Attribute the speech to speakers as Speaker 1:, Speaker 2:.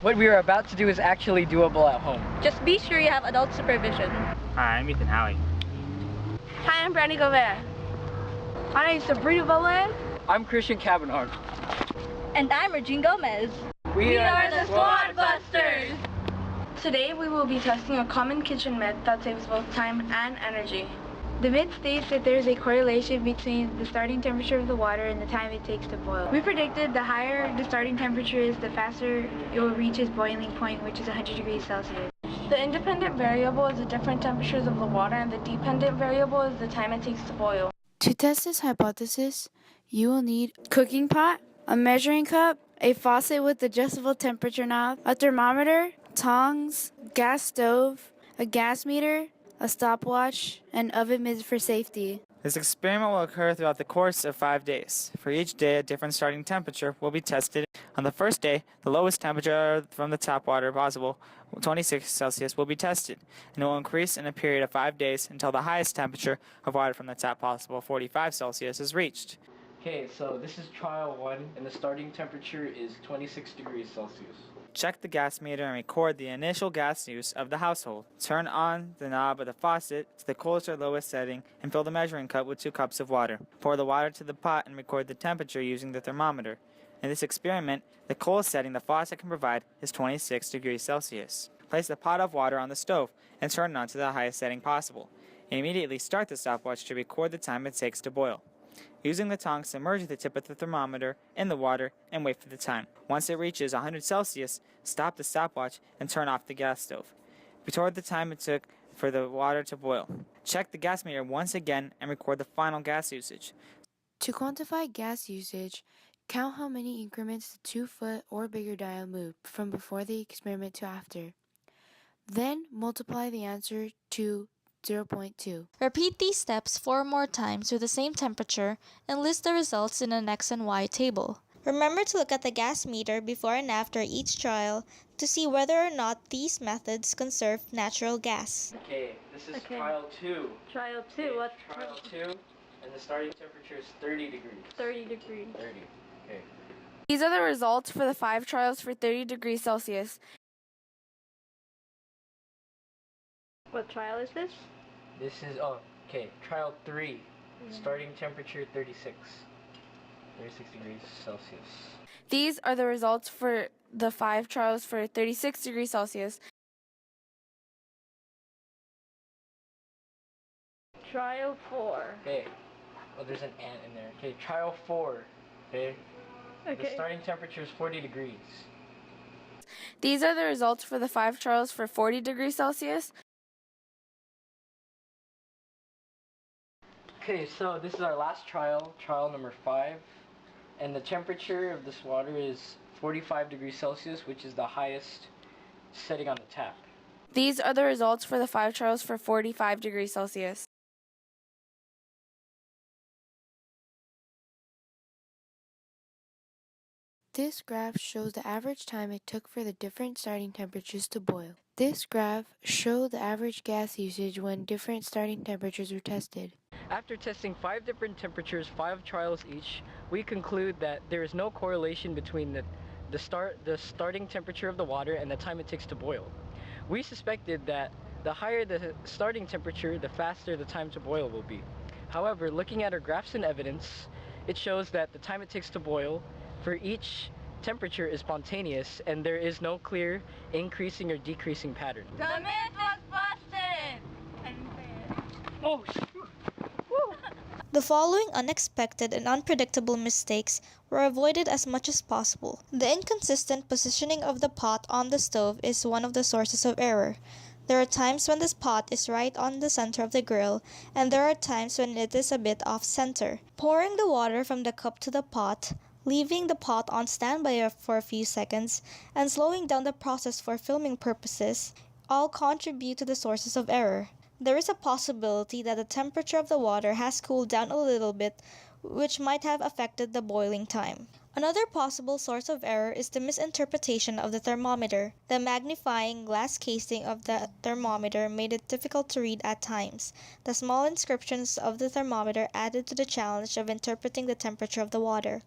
Speaker 1: What we are about to do is actually doable at home.
Speaker 2: Just be sure you have adult supervision.
Speaker 3: Hi, I'm Ethan Howie.
Speaker 2: Hi, I'm Brandy Gobert. My name is Sabrina Boland.
Speaker 1: I'm Christian Kavanaugh.
Speaker 2: And I'm Regine Gomez.
Speaker 1: We
Speaker 2: are the Squad Busters! Today we will be testing a common kitchen myth that saves both time and energy. The myth states that there is a correlation between the starting temperature of the water and the time it takes to boil. We predicted the higher the starting temperature is, the faster it will reach its boiling point, which is 100 degrees Celsius. The independent variable is the different temperatures of the water, and the dependent variable is the time it takes to boil.
Speaker 4: To test this hypothesis, you will need a cooking pot, a measuring cup, a faucet with adjustable temperature knob, a thermometer, tongs, gas stove, a gas meter, a stopwatch, and oven mitt for safety.
Speaker 3: This experiment will occur throughout the course of 5 days. For each day, a different starting temperature will be tested. On the first day, the lowest temperature from the tap water possible, 26 Celsius, will be tested, and it will increase in a period of 5 days until the highest temperature of water from the tap possible, 45 Celsius, is reached.
Speaker 1: Okay, so this is trial 1, and the starting temperature is 26 degrees Celsius.
Speaker 3: Check the gas meter and record the initial gas use of the household. Turn on the knob of the faucet to the coolest or lowest setting and fill the measuring cup with 2 cups of water. Pour the water to the pot and record the temperature using the thermometer. In this experiment, the coolest setting the faucet can provide is 26 degrees Celsius. Place the pot of water on the stove and turn it on to the highest setting possible. And immediately start the stopwatch to record the time it takes to boil. Using the tongs, submerge the tip of the thermometer in the water and wait for the time. Once it reaches 100 Celsius, stop the stopwatch and turn off the gas stove. Record the time it took for the water to boil. Check the gas meter once again and record the final gas usage.
Speaker 4: To quantify gas usage, count how many increments the 2-foot or bigger dial moved from before the experiment to after. Then multiply the answer to 0.2.
Speaker 5: Repeat these steps 4 more times with the same temperature and list the results in an X and Y table. Remember to look at the gas meter before and after each trial to see whether or not these methods conserve natural gas.
Speaker 1: Okay, this is trial 2.
Speaker 2: Trial 2,
Speaker 1: Okay,
Speaker 2: what's
Speaker 1: trial 2, and the starting temperature is 30 degrees.
Speaker 2: 30 degrees.
Speaker 1: 30. Okay.
Speaker 4: These are the results for the 5 trials for 30 degrees Celsius.
Speaker 2: What trial is this?
Speaker 1: This is, trial 3. Starting temperature 36 degrees Celsius.
Speaker 4: These are the results for the 5 trials for 36 degrees Celsius.
Speaker 2: Trial 4.
Speaker 1: Okay. Oh, there's an ant in there. Okay, trial 4. Okay. The starting temperature is 40 degrees.
Speaker 4: These are the results for the 5 trials for 40 degrees Celsius.
Speaker 1: Okay, so this is our last trial, trial number 5, and the temperature of this water is 45 degrees Celsius, which is the highest setting on the tap.
Speaker 4: These are the results for the 5 trials for 45 degrees Celsius. This graph shows the average time it took for the different starting temperatures to boil. This graph shows the average gas usage when different starting temperatures were tested.
Speaker 1: After testing 5 different temperatures, 5 trials each, we conclude that there is no correlation between the starting temperature of the water and the time it takes to boil. We suspected that the higher the starting temperature, the faster the time to boil will be. However, looking at our graphs and evidence, it shows that the time it takes to boil for each temperature is spontaneous, and there is no clear increasing or decreasing pattern.
Speaker 2: The myth was busted!
Speaker 1: Oh, shoot!
Speaker 5: The following unexpected and unpredictable mistakes were avoided as much as possible. The inconsistent positioning of the pot on the stove is one of the sources of error. There are times when this pot is right on the center of the grill, and there are times when it is a bit off-center. Pouring the water from the cup to the pot, leaving the pot on standby for a few seconds, and slowing down the process for filming purposes all contribute to the sources of error. There is a possibility that the temperature of the water has cooled down a little bit, which might have affected the boiling time. Another possible source of error is the misinterpretation of the thermometer. The magnifying glass casing of the thermometer made it difficult to read at times. The small inscriptions of the thermometer added to the challenge of interpreting the temperature of the water.